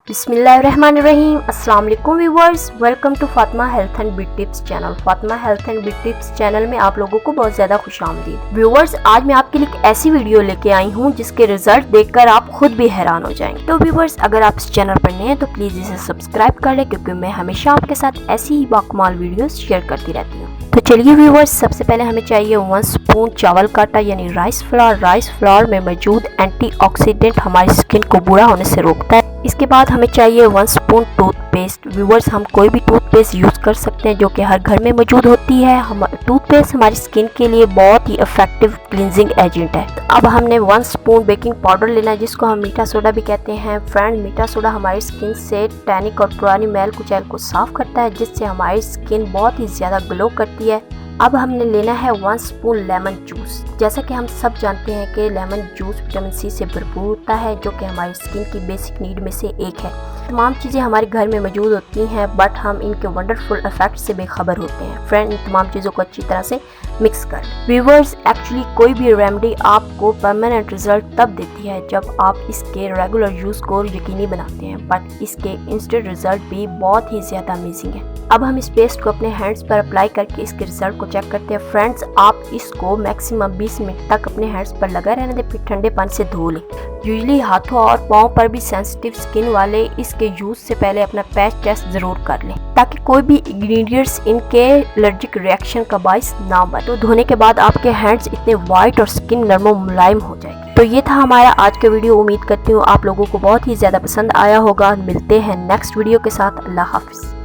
बिस्मिल्लाहिर्रहमानिर्रहीम। अस्सलाम वालेकुम viewers, welcome to Fatima health and beauty tips channel. Fatima health and beauty tips channel में आप लोगों को बहुत ज़्यादा खुशामदीद। व्यूअर्स, आज मैं आपके लिए एक ऐसी वीडियो लेके आई हूँ जिसके रिजल्ट देखकर आप खुद भी हैरान हो जाएंगे। तो व्यूअर्स, अगर आप इस चैनल पर नए हैं तो प्लीज़ इसे सब्सक्राइब कर लें, क्योंकि मैं हमेशा आपके साथ ऐसी ही बाकमाल वीडियोस शेयर करती रहती हूँ। तो चलिए व्यूअर्स, सबसे पहले हमें चाहिए 1 स्पून चावल का आटा यानी राइस फ्लावर। राइस फ्लावर में मौजूद एंटीऑक्सीडेंट हमारी स्किन को बुरा होने से रोकता है। इसके बाद हमें चाहिए 1 स्पून टूथपेस्ट। व्यूअर्स, हम कोई भी टूथपेस्ट यूज़ कर सकते हैं जो कि हर घर में मौजूद होती है। हम टूथपेस्ट हमारी स्किन के लिए बहुत ही इफेक्टिव क्लींजिंग एजेंट है। अब हमने 1 स्पून बेकिंग पाउडर लेना है, जिसको हम मीठा सोडा भी कहते हैं। फ्रेंड, मीठा सोडा हमारी स्किन से टैनिक और पुरानी मैल कुचैल को साफ करता है, जिससे हमारी स्किन बहुत ही ज़्यादा ग्लो करती है। अब हमने लेना है 1 स्पून लेमन जूस। जैसा कि हम सब जानते हैं कि लेमन जूस विटामिन सी से भरपूर होता है, जो कि हमारी स्किन की बेसिक नीड में से एक है। तमाम चीज़ें हमारे घर में मौजूद होती हैं, बट हम इनके वंडरफुल इफेक्ट से बेखबर होते हैं। फ्रेंड, इन तमाम चीज़ों को अच्छी तरह से मिक्स कर लें। व्यूअर्स, एक्चुअली कोई भी रेमेडी आपको परमानेंट रिजल्ट तब देती है जब आप इसके रेगुलर यूज़ को यकीनी बनाते हैं, बट इसके इंस्टेंट रिजल्ट भी बहुत ही ज़्यादा अमेजिंग है। अब हम इस पेस्ट को अपने हैंड्स पर अप्लाई करके इसके रिजल्ट को चेक करते हैं। फ्रेंड्स, आप इसको मैक्सिमम 20 मिनट तक अपने हैंड्स पर लगा रहने दें, फिर ठंडे पानी से धो लें। यूजुअली हाथों और पाँव पर भी सेंसिटिव स्किन वाले इसके यूज से पहले अपना पैच टेस्ट जरूर कर लें, ताकि कोई भी इंग्रेडिएंट्स इनके एलर्जिक रिएक्शन का बाइस ना बने। तो धोने के बाद आपके हैंड्स इतने वाइट और स्किन नरम और मुलायम हो जाएगी। तो ये था हमारा आज का वीडियो। उम्मीद करती हूँ आप लोगों को बहुत ही ज़्यादा पसंद आया होगा। मिलते हैं नेक्स्ट वीडियो के साथ। अल्लाह हाफिज़।